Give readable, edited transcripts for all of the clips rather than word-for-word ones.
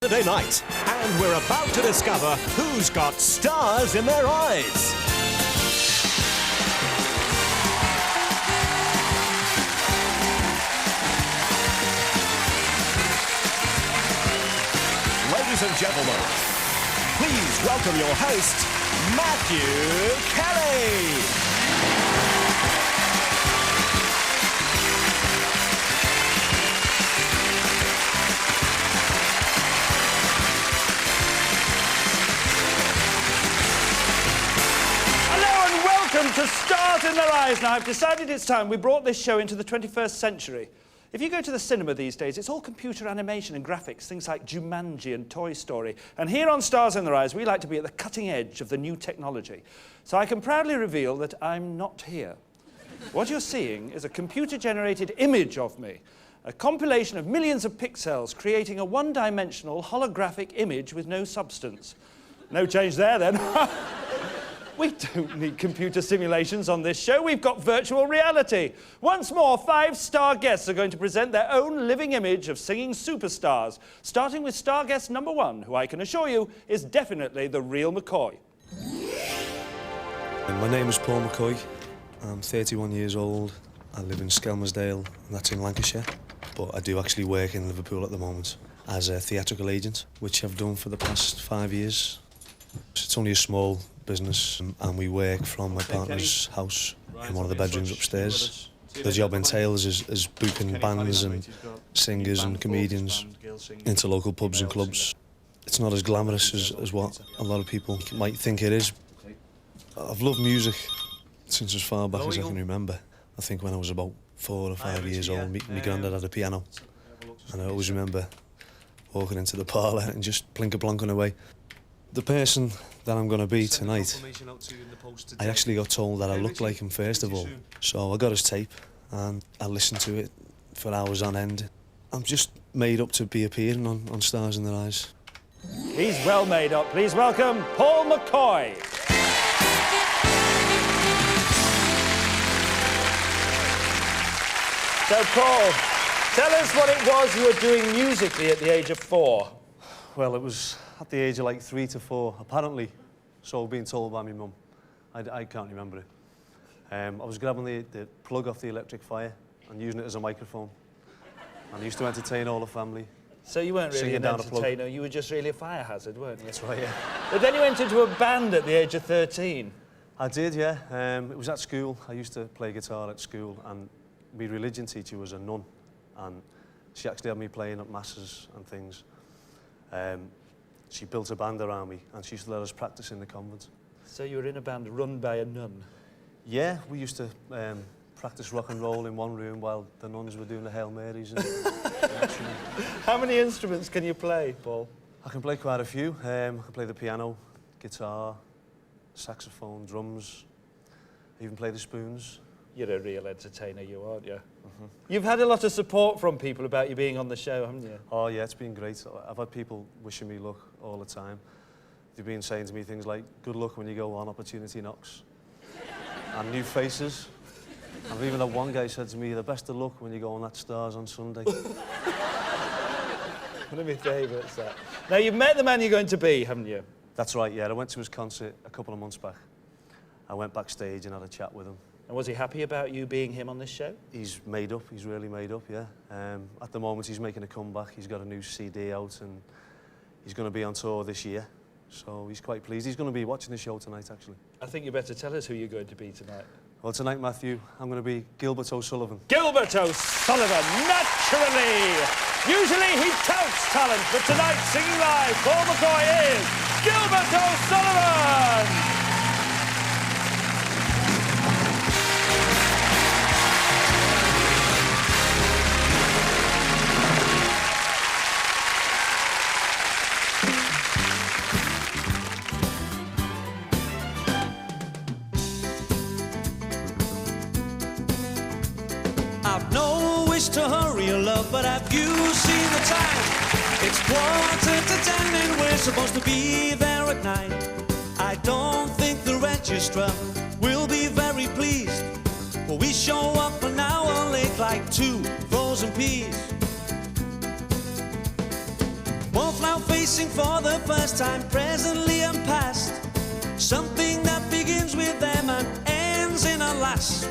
Saturday night, and we're about to discover who's got stars in their eyes. Ladies and gentlemen, please welcome your host, Matthew Kelly. To Stars in Their Eyes. Now, I've decided it's time we brought this show into the 21st century. If you go to the cinema these days, it's all computer animation and graphics, things like Jumanji and Toy Story. And here on Stars in Their Eyes, we like to be at the cutting edge of the new technology. So I can proudly reveal that I'm not here. What you're seeing is a computer-generated image of me, a compilation of millions of pixels creating a one-dimensional holographic image with no substance. No change there, then. We don't need computer simulations on this show. We've got virtual reality. Once more, 5-star guests are going to present their own living image of singing superstars, starting with star guest number 1, who I can assure you is definitely the real McCoy. My name is Paul McCoy. I'm 31 years old. I live in Skelmersdale, and that's in Lancashire. But I do actually work in Liverpool at the moment as a theatrical agent, which I've done for the past 5 years. It's only a small business, and we work from my partner's house in one of the bedrooms upstairs. The job entails is booking bands and singers and comedians into local pubs and clubs. It's not as glamorous as what a lot of people might think it is. I've loved music since as far back as I can remember. I think when I was about 4 or 5 years old, my granddad had a piano, and I always remember walking into the parlour and just plink-a-plonking away. The person that I'm going to be tonight, I actually got told that I looked like him first of all. So I got his tape and I listened to it for hours on end. I'm just made up to be appearing on Stars in Their Eyes. He's well made up. Please welcome Paul McCoy. So, Paul, tell us what it was you were doing musically at the age of 4. Well, it was at the age of like 3 to 4, apparently, so being told by my mum. I can't remember it. I was grabbing the plug off the electric fire and using it as a microphone. And I used to entertain all the family. So you weren't really an entertainer, you were just really a fire hazard, weren't you? That's right, yeah. But then you went into a band at the age of 13. I did, yeah. It was at school. I used to play guitar at school, and my religion teacher was a nun, and she actually had me playing at masses and things. She built a band around me, and she used to let us practice in the convent. So you were in a band run by a nun? Yeah, we used to practice rock and roll in one room while the nuns were doing the Hail Marys. And How many instruments can you play, Paul? I can play quite a few. I can play the piano, guitar, saxophone, drums. I even play the spoons. You're a real entertainer, you aren't you? You've had a lot of support from people about you being on the show, haven't you? Oh, yeah, it's been great. I've had people wishing me luck all the time. They've been saying to me things like, good luck when you go on, opportunity knocks. And new faces. I've even had one guy said to me, the best of luck when you go on that Stars on Sunday. One of my favourites, that. Now, you've met the man you're going to be, haven't you? That's right, yeah. I went to his concert a couple of months back. I went backstage and had a chat with him. And was he happy about you being him on this show? He's made up, he's really made up, yeah. At the moment, he's making a comeback. He's got a new CD out, and he's going to be on tour this year. So he's quite pleased. He's going to be watching the show tonight, actually. I think you better tell us who you're going to be tonight. Well, tonight, Matthew, I'm going to be Gilbert O'Sullivan. Gilbert O'Sullivan, naturally! Usually he touts talent, but tonight, singing live, Paul McCoy is Gilbert O'Sullivan! I've no wish to hurry your love, but have you seen the time? It's 9:45 and we're supposed to be there at 9. I don't think the register will be very pleased, but we show up an hour late like 2 frozen peas. Both now facing for the first time, presently and past, something that begins with them and ends in a lass.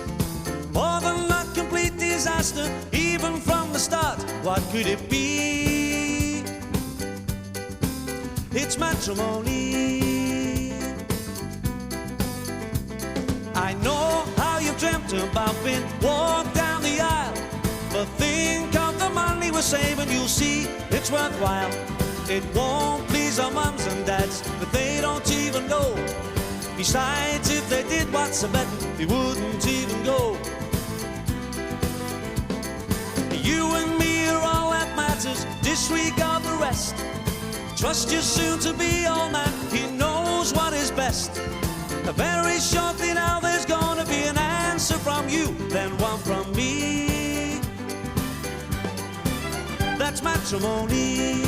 More than a complete disaster, even from the start. What could it be? It's matrimony. I know how you've dreamt about being walked down the aisle, but think of the money we're saving, you'll see it's worthwhile. It won't please our mums and dads, but they don't even know. Besides, if they did, what's the bet? They wouldn't even go. You and me are all that matters, disregard the rest. Trust your soon-to-be old man, he knows what is best. Very shortly now there's gonna be an answer from you, then one from me. That's matrimony.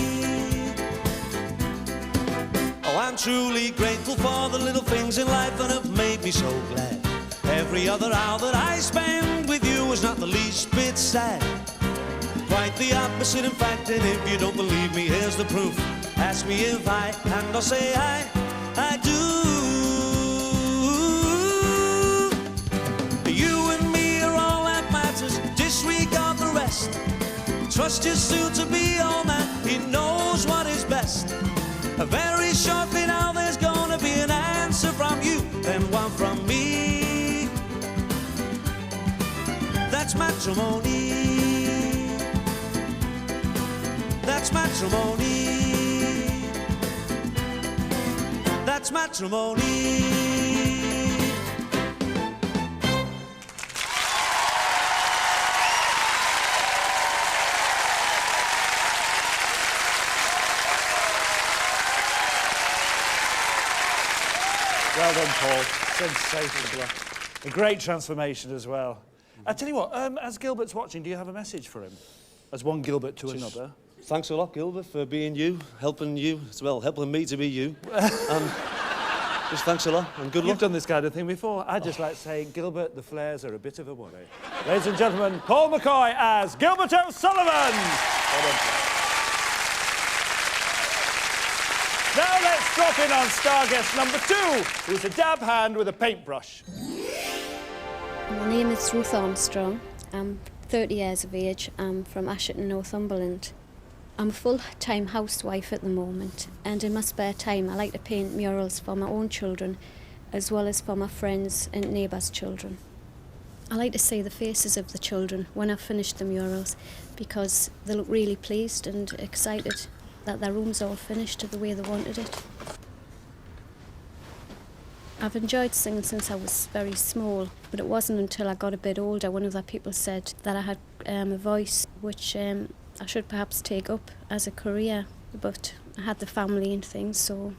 Oh, I'm truly grateful for the little things in life that have made me so glad. Every other hour that I spend with you is not the least bit sad. Quite the opposite, in fact, and if you don't believe me, here's the proof. Ask me if I, and I'll say I do. You and me are all that matters, disregard the rest. Trust your soon-to-be old man, he knows what is best. Very shortly now there's gonna be an answer from you, then one from me. That's matrimony. That's matrimony. That's matrimony. Well done, Paul. Sensational. A great transformation as well. I tell you what, as Gilbert's watching, do you have a message for him? As one Gilbert to another? Thanks a lot, Gilbert, for being you, helping me to be you. Just thanks a lot, and good luck. You've done this kind of thing before. I'd just like to say, Gilbert, the flares are a bit of a worry. Ladies and gentlemen, Paul McCoy as Gilbert O'Sullivan. Well done, Paul. Now let's drop in on star guest number 2, who's a dab hand with a paintbrush. My name is Ruth Armstrong. I'm 30 years of age. I'm from Asherton, Northumberland. I'm a full-time housewife at the moment, and in my spare time I like to paint murals for my own children as well as for my friends and neighbours' children. I like to see the faces of the children when I've finished the murals because they look really pleased and excited that their room's all finished the way they wanted it. I've enjoyed singing since I was very small, but it wasn't until I got a bit older when other people said that I had a voice which I should perhaps take up as a career, but I had the family and things, so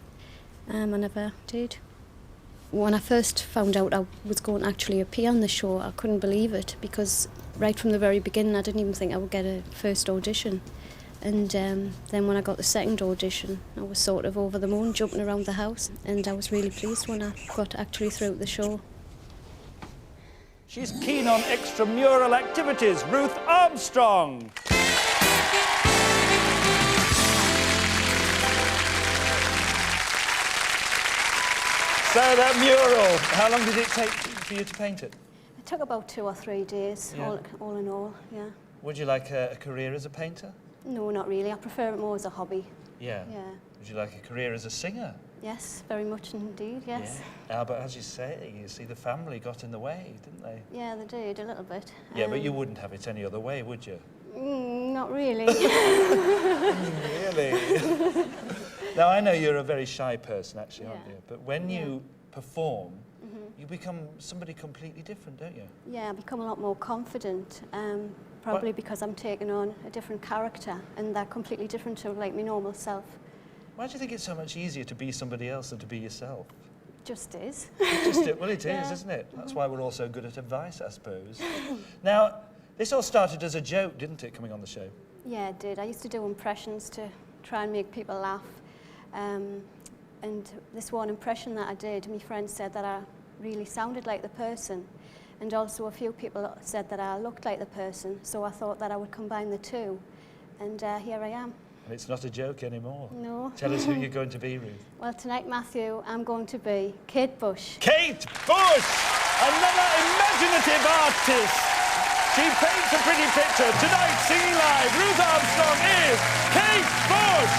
I never did. When I first found out I was going to actually appear on the show, I couldn't believe it because right from the very beginning I didn't even think I would get a first audition. And then when I got the second audition, I was sort of over the moon, jumping around the house, and I was really pleased when I got actually through the show. She's keen on extramural activities, Ruth Armstrong. So that mural, how long did it take for you to paint it? It took about 2 or 3 days, Yeah. all in all, yeah. Would you like a career as a painter? No, not really. I prefer it more as a hobby. Yeah. Yeah. Would you like a career as a singer? Yes, very much indeed, yes. Yeah. But as you say, you see the family got in the way, didn't they? Yeah, they did, a little bit. Yeah, but you wouldn't have it any other way, would you? Not really. Really? Now, I know you're a very shy person, actually, aren't Yeah. you? But when you perform, you become somebody completely different, don't you? Yeah, I become a lot more confident, probably because I'm taking on a different character, and they're completely different to like my normal self. Why do you think it's so much easier to be somebody else than to be yourself? Just is. Well, it is, Yeah. isn't it? That's why we're all so good at advice, I suppose. Now, this all started as a joke, didn't it, coming on the show? Yeah, it did. I used to do impressions to try and make people laugh. And this one impression that I did, my friend said that I really sounded like the person. And also a few people said that I looked like the person. So I thought that I would combine the two. And here I am. It's not a joke anymore. No. Tell us who you're going to be, Ruth. Well, tonight, Matthew, I'm going to be Kate Bush. Kate Bush! Another imaginative artist. She paints a pretty picture. Tonight, singing live, Ruth Armstrong is Kate Bush!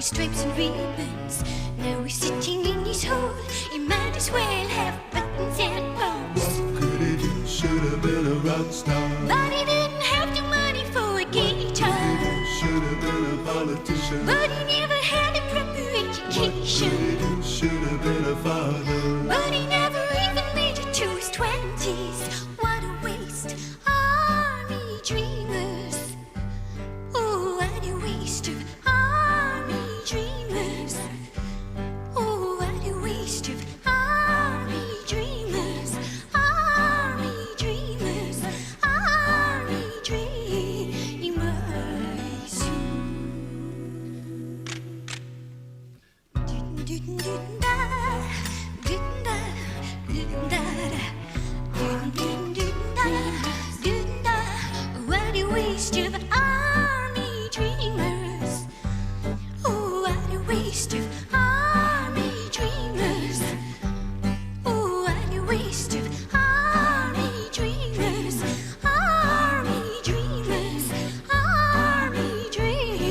Stripes and ribbons. Now he's sitting in his hole. He might as well have buttons and bows. What could he do? Should have been a rock star. But he didn't have the money for a guitar. Should have been a politician. But he never had a proper education. What could he do? Should have been a father. But he never even made it to his 20s. What a waste. Army dreamers. Oh, what a waste of army dreamers. Oh, what a waste of army dreamers. Army dreamers. Army dreamers. What a waste of army dreamers. Oh, what a waste of army dreamers. Oh, what a waste of army dreamers. Army dreamers. Army dreamers.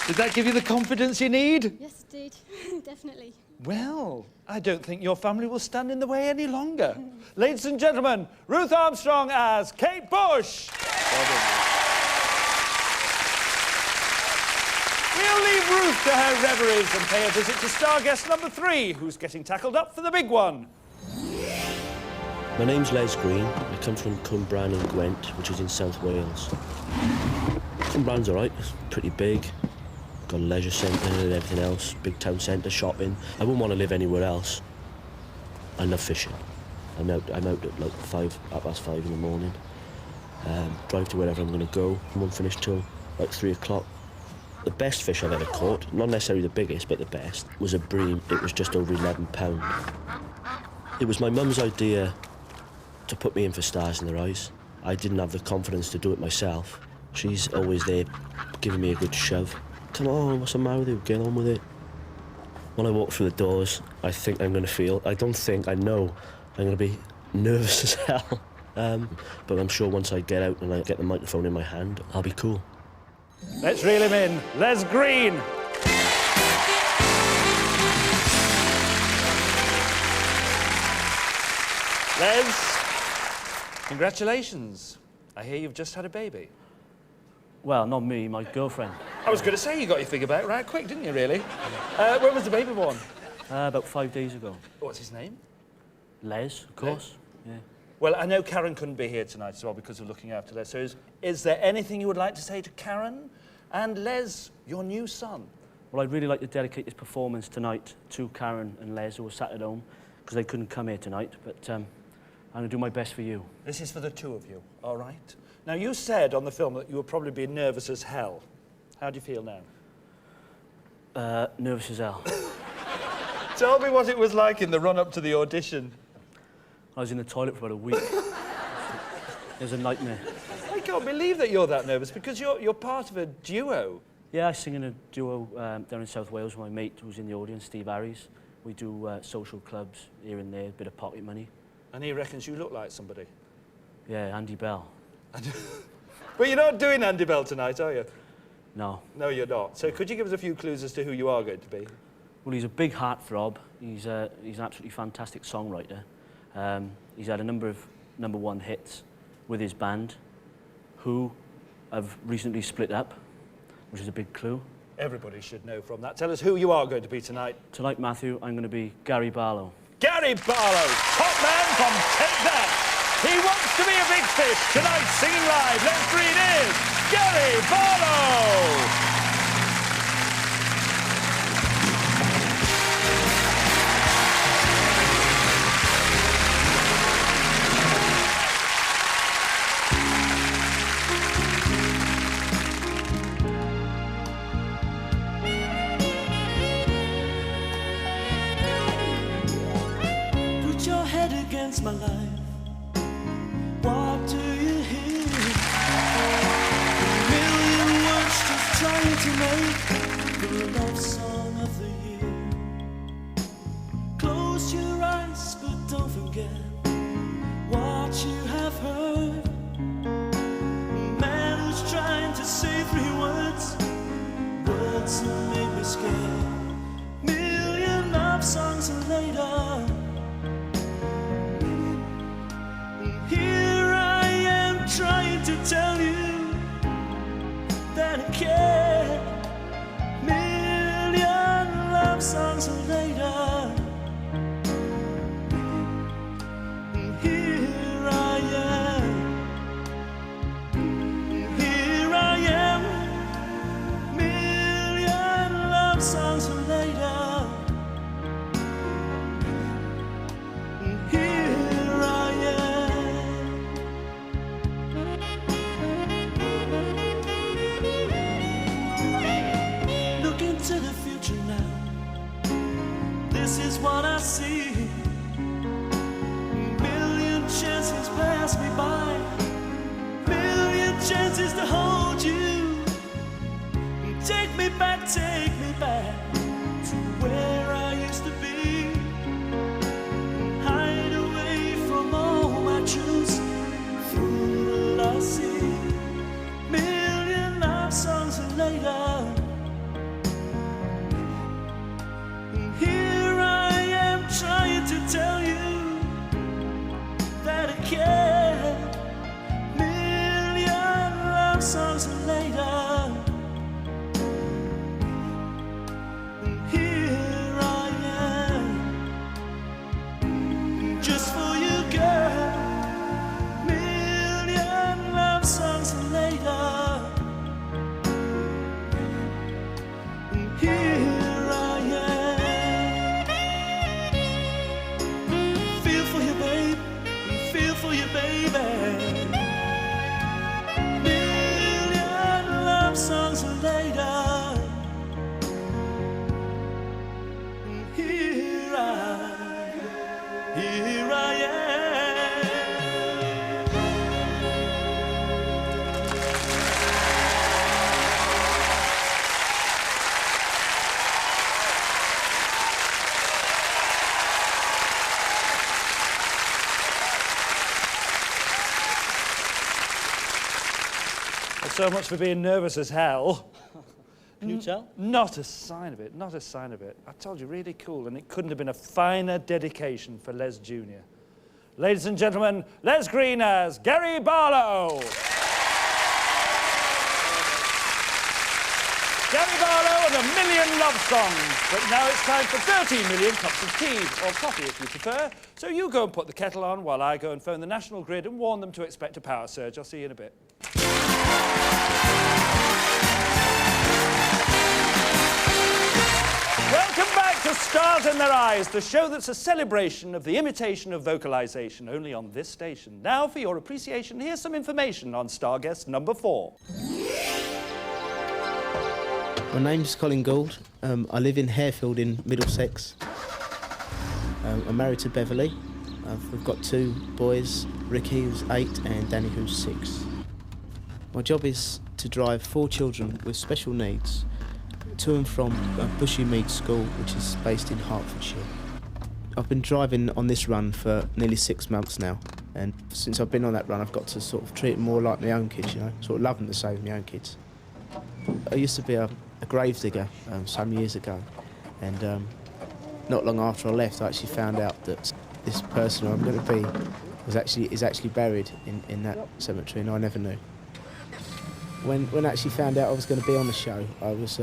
Did that give you the confidence you need? Yes, it did. Definitely. Well, I don't think your family will stand in the way any longer. Ladies and gentlemen, Ruth Armstrong as Kate Bush. We'll leave Ruth to her reveries and pay a visit to star guest number 3, who's getting tackled up for the big one. My name's Les Green. I come from Cwmbran in Gwent, which is in South Wales. Cwmbran's all right. It's pretty big. Got a leisure centre and everything else. Big town centre, shopping. I wouldn't want to live anywhere else. I love fishing. I'm out at like 5:30 in the morning. Drive to wherever I'm going to go. I won't finish till like 3 o'clock. The best fish I've ever caught, not necessarily the biggest, but the best, was a bream. It was just over £11. It was my mum's idea to put me in for stars in their eyes. I didn't have the confidence to do it myself. She's always there, giving me a good shove. Come on, what's the matter with you? Get on with it. When I walk through the doors, I think I'm going to feel, I know I'm going to be nervous as hell. But I'm sure once I get out and I get the microphone in my hand, I'll be cool. Let's reel him in. Les Green. Les, congratulations. I hear you've just had a baby. Well, not me, my girlfriend. I was going to say you got your figure back right quick, didn't you, really? When was the baby born? About 5 days ago. What's his name? Les, of course. Yeah. Well, I know Karen couldn't be here tonight as well because of looking after Les. So is there anything you would like to say to Karen And Les, your new son. Well, I'd really like to dedicate this performance tonight to Karen and Les, who were sat at home, because they couldn't come here tonight, but I'm going to do my best for you. This is for the two of you, all right? Now, you said on the film that you were probably being nervous as hell. How do you feel now? Nervous as hell. Tell me what it was like in the run-up to the audition. I was in the toilet for about a week. It was a nightmare. I can't believe that you're that nervous, because you're part of a duo. Yeah, I sing in a duo down in South Wales with my mate who's in the audience, Steve Harris. We do social clubs here and there, a bit of pocket money. And he reckons you look like somebody. Yeah, Andy Bell. But you're not doing Andy Bell tonight, are you? No. No, you're not. So could you give us a few clues as to who you are going to be? Well, he's a big heartthrob. He's an absolutely fantastic songwriter. He's had a number of #1 hits with his band, who have recently split up, which is a big clue. Everybody should know from that. Tell us who you are going to be tonight. Tonight, Matthew, I'm going to be Gary Barlow. Gary Barlow, top man from Take That. He wants to be a big fish. Tonight, singing live, let's read is Gary Barlow. Against my life, what do you hear? A million words just trying to make the love song of the year. Close your eyes, but don't forget what you have heard. A man who's trying to say 3 words, words that make me scared. Million love songs later. Trying to tell you that I care. Million love songs later, here I am. Here I am. Million love songs later, here I am. To the future now, this is what I see. Million chances pass me by, million chances to hold you. Take me back to where I used to be. Hide away from all my truths, fool I see. Million love songs later. Trying to tell you that I care. Million love songs later, here I am, just for you, girl. Million love songs later, here I am. For you, baby. Million love songs later, here I am. So much for being nervous as hell. Can you tell? Not a sign of it, not a sign of it. I told you, really cool, and it couldn't have been a finer dedication for Les Jr. Ladies and gentlemen, Les Green as Gary Barlow. Gary Barlow and 1,000,000 love songs. But now it's time for 13 million cups of tea, or coffee if you prefer. So you go and put the kettle on while I go and phone the National Grid and warn them to expect a power surge. I'll see you in a bit. Stars in Their Eyes, the show that's a celebration of the imitation of vocalisation, only on this station. Now, for your appreciation, here's some information on star guest number 4. My name's Colin Gould. I live in Harefield in Middlesex. I'm married to Beverly. We've got 2 boys, Ricky, who's 8, and Danny, who's 6. My job is to drive 4 children with special needs to and from Bushy Mead School, which is based in Hertfordshire. I've been driving on this run for nearly 6 months now, and since I've been on that run, I've got to sort of treat them more like my own kids, you know, sort of love them the same as my own kids. I used to be a gravedigger some years ago, and not long after I left, I actually found out that this person I'm going to be is actually buried in that cemetery, and I never knew. When I actually found out I was going to be on the show, I was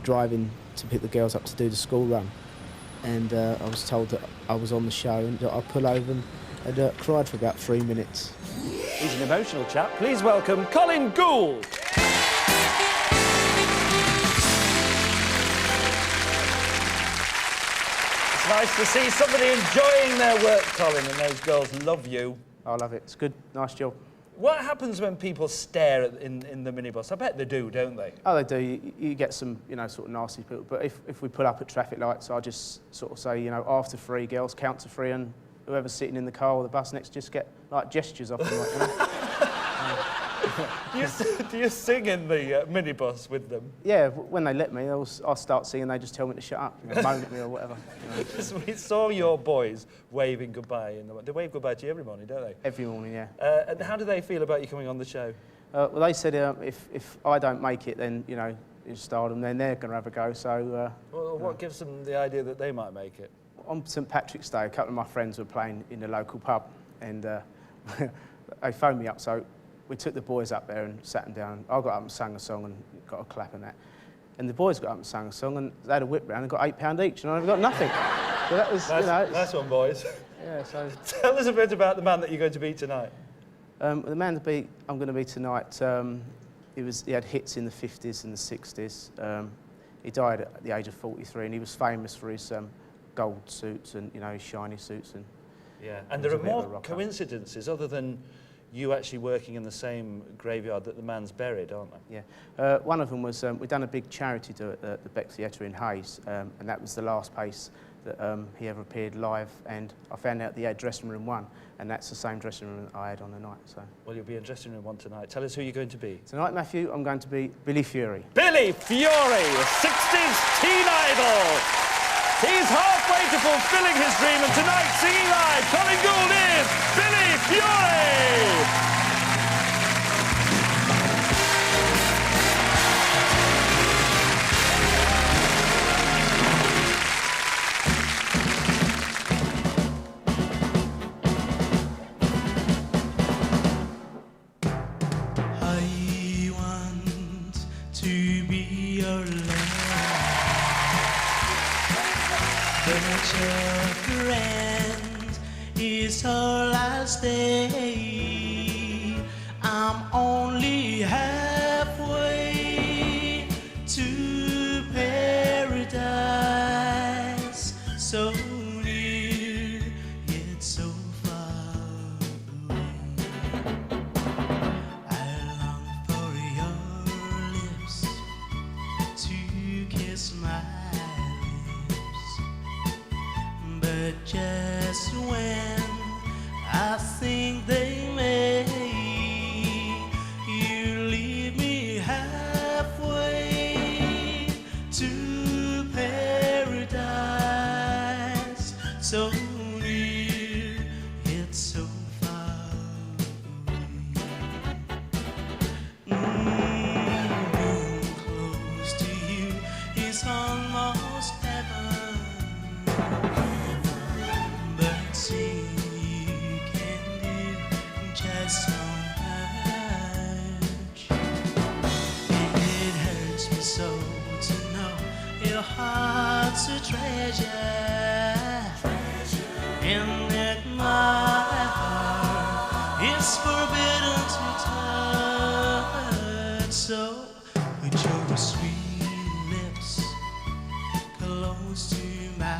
driving to pick the girls up to do the school run, and I was told that I was on the show, and I pulled over and cried for about 3 minutes. He's an emotional chap. Please welcome Colin Gould. It's nice to see somebody enjoying their work, Colin, and those girls love you. I love it. It's good. Nice job. What happens when people stare in the minibus? I bet they do, don't they? Oh, they do. You get some, you know, sort of nasty people. But if we pull up at traffic lights, I just sort of say, you know, after 3, girls, count to 3, and whoever's sitting in the car or the bus next, just get, like, gestures off them, like, you know? Do you sing in the minibus with them? Yeah, when they let me, I'll start singing, they just tell me to shut up, you know, moan at me or whatever. You know. We saw your boys waving goodbye. They wave goodbye to you every morning, don't they? Every morning, yeah. And how do they feel about you coming on the show? Well, they said if I don't make it, then, you know, in stardom, then they're going to have a go, so... Well, what gives them the idea that they might make it? On St Patrick's Day, a couple of my friends were playing in the local pub, and they phoned me up, so we took the boys up there and sat them down. I got up and sang a song and got a clap and that. And the boys got up and sang a song, and they had a whip round and got £8 each, and I got nothing. So that was, Nice one, boys. Yeah, so... Tell us a bit about the man that you're going to be tonight. The man I'm going to be tonight, he had hits in the 50s and the 60s. He died at the age of 43, and he was famous for his gold suits and, you know, his shiny suits. And yeah, and there are more coincidences other than you actually working in the same graveyard that the man's buried, aren't there? Yeah. One of them was, we'd done a big charity do at the Beck Theatre in Hayes, and that was the last place that he ever appeared live, and I found out he had dressing room 1, and that's the same dressing room that I had on the night, so... Well, you'll be in dressing room 1 tonight. Tell us who you're going to be. Tonight, Matthew, I'm going to be Billy Fury. Billy Fury, a 60s teen idol! He's halfway to fulfilling his dream, and tonight, singing live, Colin Gould is Billy Fury! I want to be your love. But your friend is all I'll stay. I'm only halfway to paradise, so near yet so far away. I long for your lips to kiss my but just when I think they may, you leave me halfway to paradise, so near yet so far away. Being close to you is almost heaven. See, you can do just so much. It hurts me so to know your heart's a treasure, and that my heart is forbidden to touch. So put your sweet lips close to mine.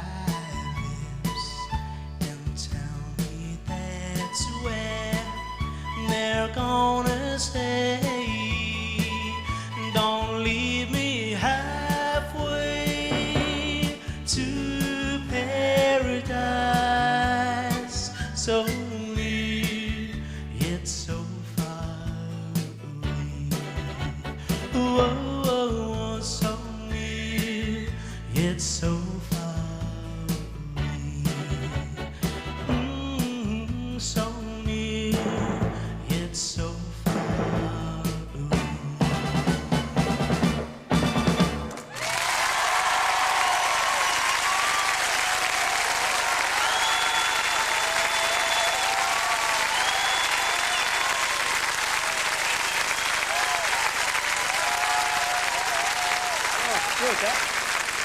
it's so far away. So near, it's so far away.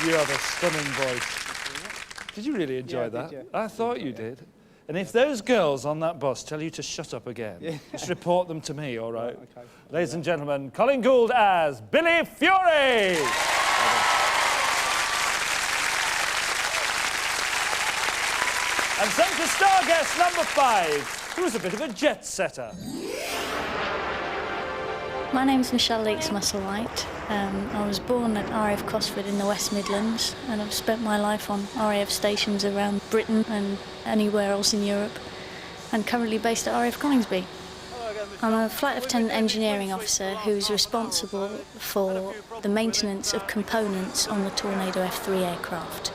You have a stunning voice. Did you really enjoy that? I thought you did. And if those girls on that bus tell you to shut up again, just report them to me, all right? Okay. Ladies and gentlemen, Colin Gould as Billy Fury! And sent to star guest number 5, who was a bit of a jet setter. My name's Michelle Leeks-Musselwhite. I was born at RAF Cosford in the West Midlands, and I've spent my life on RAF stations around Britain and anywhere else in Europe, and currently based at RAF Coningsby. I'm a Flight Lieutenant Engineering Officer who's responsible for the maintenance of components on the Tornado F3 aircraft.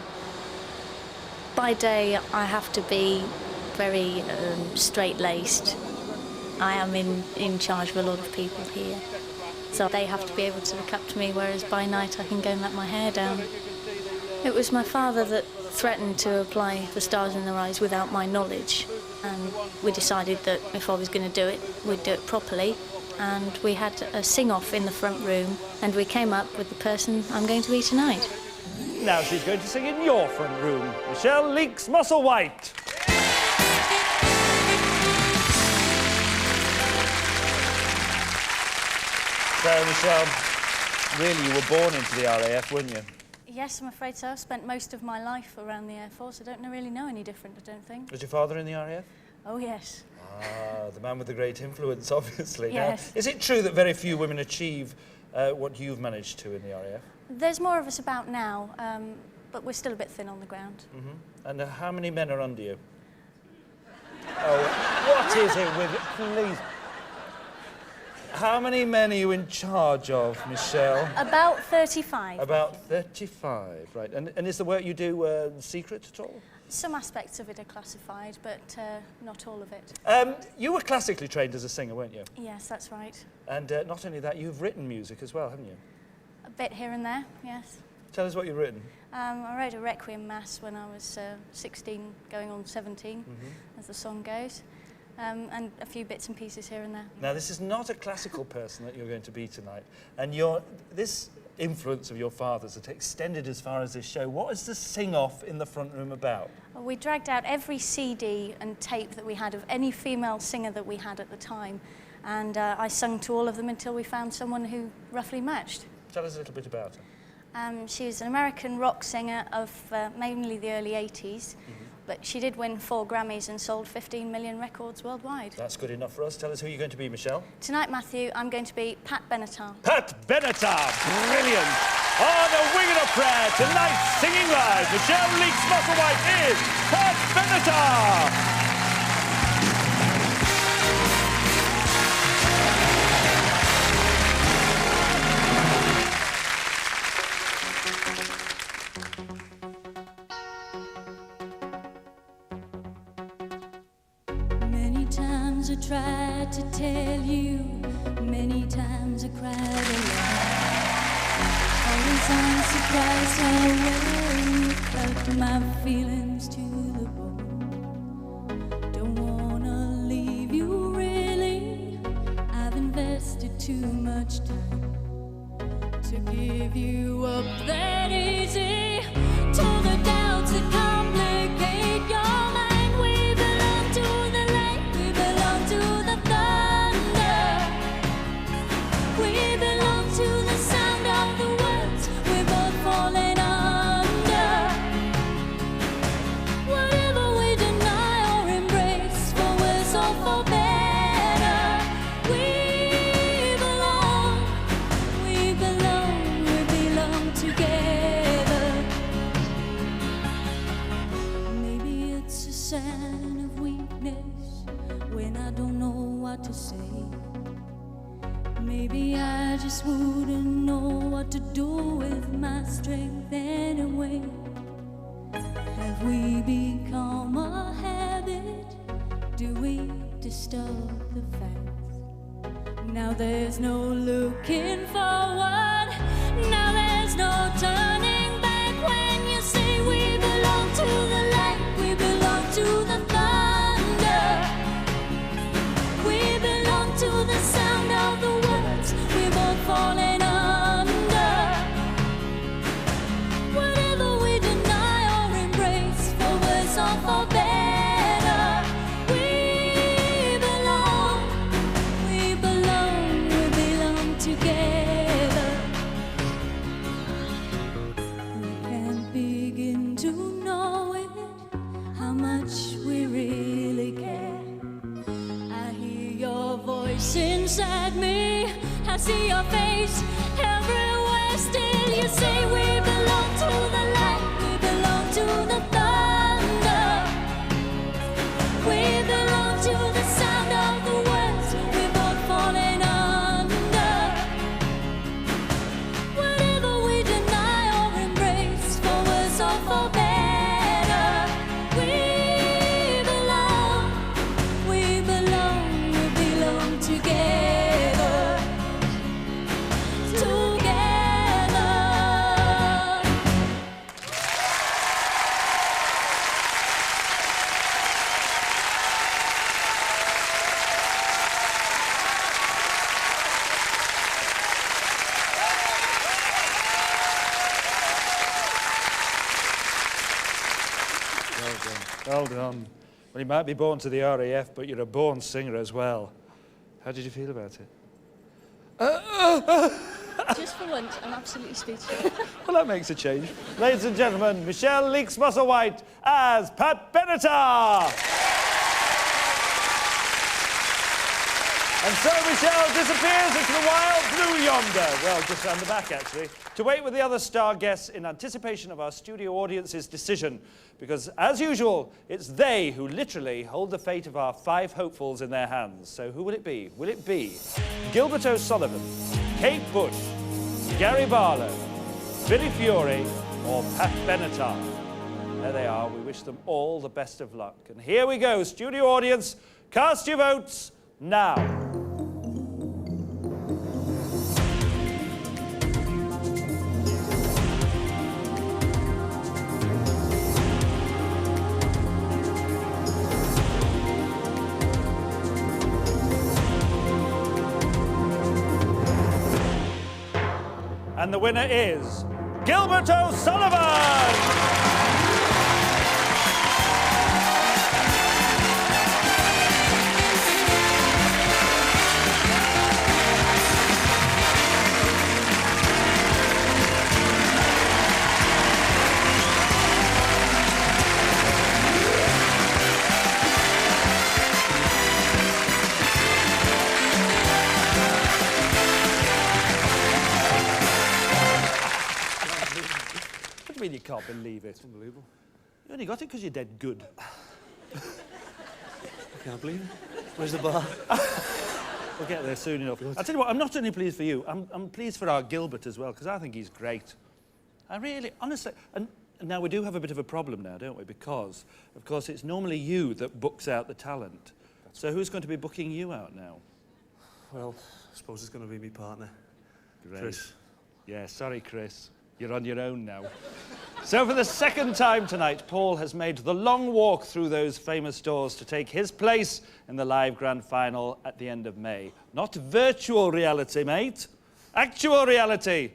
By day, I have to be very straight-laced. I am in charge of a lot of people here, so they have to be able to look up to me, whereas by night I can go and let my hair down. It was my father that threatened to apply for Stars in Their Eyes without my knowledge, and we decided that if I was going to do it, we'd do it properly, and we had a sing-off in the front room, and we came up with the person I'm going to be tonight. Now she's going to sing in your front room, Michelle Leeks-Musselwhite. So, Michelle, really, you were born into the RAF, weren't you? Yes, I'm afraid so. I've spent most of my life around the Air Force. I don't really know any different, I don't think. Was your father in the RAF? Oh, yes. Ah, the man with the great influence, obviously. Yes. Now, is it true that very few women achieve what you've managed to in the RAF? There's more of us about now, but we're still a bit thin on the ground. Mm-hmm. And how many men are under you? Oh, what is it with it? Please. How many men are you in charge of, Michelle? About 35. About 35, right. And is the work you do secret at all? Some aspects of it are classified, but not all of it. You were classically trained as a singer, weren't you? Yes, that's right. And not only that, you've written music as well, haven't you? A bit here and there, yes. Tell us what you've written. I wrote a Requiem Mass when I was 16, going on 17, as the song goes. And a few bits and pieces here and there. Now, this is not a classical person that you're going to be tonight. And this influence of your father's that extended as far as this show. What is the sing-off in the front room about? Well, we dragged out every CD and tape that we had of any female singer that we had at the time. And I sung to all of them until we found someone who roughly matched. Tell us a little bit about her. She was an American rock singer of mainly the early 80s. But she did win 4 Grammys and sold 15 million records worldwide. That's good enough for us. Tell us who you're going to be, Michelle. Tonight, Matthew, I'm going to be Pat Benatar. Pat Benatar! Brilliant! On a wing and a prayer, tonight singing live, Michelle Leeks-Musselwhite is Pat Benatar! I tried to tell you, many times I cried alone. Always unsurprised how well you cut my feelings to the bone. Don't wanna leave you really, I've invested too much time to give you up that easy. To the doubts that complicate your mind. Maybe I just wouldn't know what to do with my strength anyway. away? Have we become a habit? Do we disturb the facts? Now there's no looking forward. Now there's no turning back. When you say we belong to the light, we belong to the thunder. We belong to the sound of the words we're both falling under. Whatever we deny or embrace, for worse or for better, we belong together. We can't begin to know it, how much we really care. I hear your voice inside me, I see your face everywhere. Still you say we belong to the light, we belong to the thunder. We belong to the sound of the words we're both falling under. Whatever we deny or embrace, for worse or for better, we belong together. Well done. Well, you might be born to the RAF, but you're a born singer as well. How did you feel about it? Just for once, I'm absolutely speechless. Well, that makes a change. Ladies and gentlemen, Michelle Leeks-Musselwhite as Pat Benatar. And so Michelle disappears into the wild blue yonder. Well, just round the back, actually, to wait with the other star guests in anticipation of our studio audience's decision. Because, as usual, it's they who literally hold the fate of our 5 hopefuls in their hands. So who will it be? Will it be Gilbert O'Sullivan, Kate Bush, Gary Barlow, Billy Fury, or Pat Benatar? There they are. We wish them all the best of luck. And here we go, studio audience. Cast your votes now. And the winner is Gilbert O'Sullivan! What do you mean you can't believe it? Unbelievable. You only got it because you're dead good. I can't believe it. Where's the bar? We'll get there soon enough. I'll tell you what, I'm not only pleased for you, I'm pleased for our Gilbert as well, because I think he's great. I really, honestly, and now we do have a bit of a problem now, don't we? Because, of course, it's normally you that books out the talent. So who's going to be booking you out now? Well, I suppose it's going to be my partner, Great. Chris. Yeah, sorry, Chris. You're on your own now. So for the second time tonight, Paul has made the long walk through those famous doors to take his place in the live grand final at the end of May. Not virtual reality, mate. Actual reality.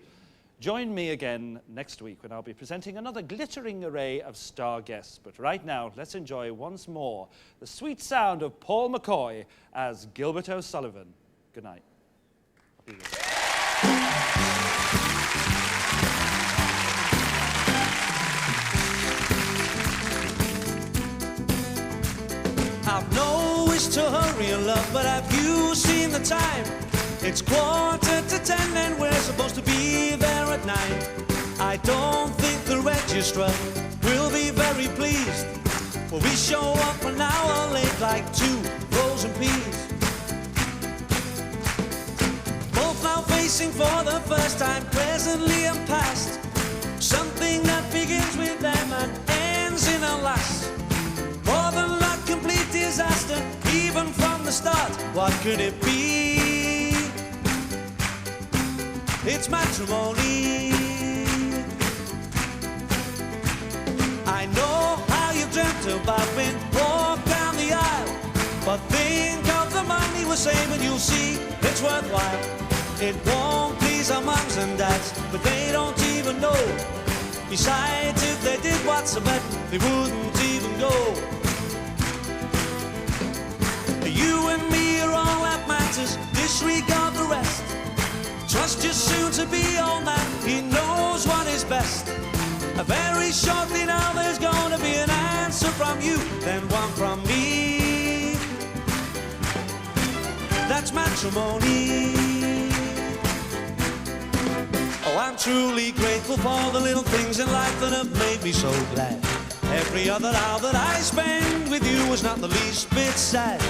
Join me again next week when I'll be presenting another glittering array of star guests. But right now, let's enjoy once more the sweet sound of Paul McCoy as Gilbert O'Sullivan. Good night. I've no wish to hurry in love, but have you seen the time? It's 10:15 and we're supposed to be there at 9. I don't think the registrar will be very pleased, for we show up an hour late like 2 frozen peas. Both now facing for the first time, presently and past, something that begins what could it be? It's matrimony. I know how you dreamt about when walk down the aisle, but think of the money we're saving, you'll see it's worthwhile. It won't please our mums and dads, but they don't even know. Besides, if they did what's a bet, they wouldn't even go. You and me are all that matters, disregard the rest. Trust your soon-to-be old man, he knows what is best. Very shortly now there's gonna be an answer from you, then one from me. That's matrimony. Oh, I'm truly grateful for the little things in life that have made me so glad. Every other hour that I spend with you was not the least bit sad.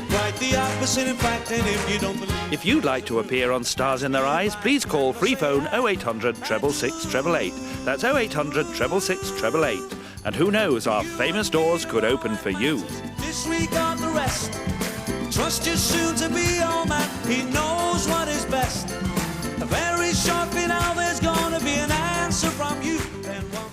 Quite the opposite, in fact, and if you don't believe... If you'd like to appear on Stars in Their Eyes, please call free phone 0800 666 888. That's 0800 666 888. And who knows, our famous doors could open for you. Disregard the rest. Trust your soon-to-be old man, he knows what is best. Very shortly now there's gonna be an answer from you, then one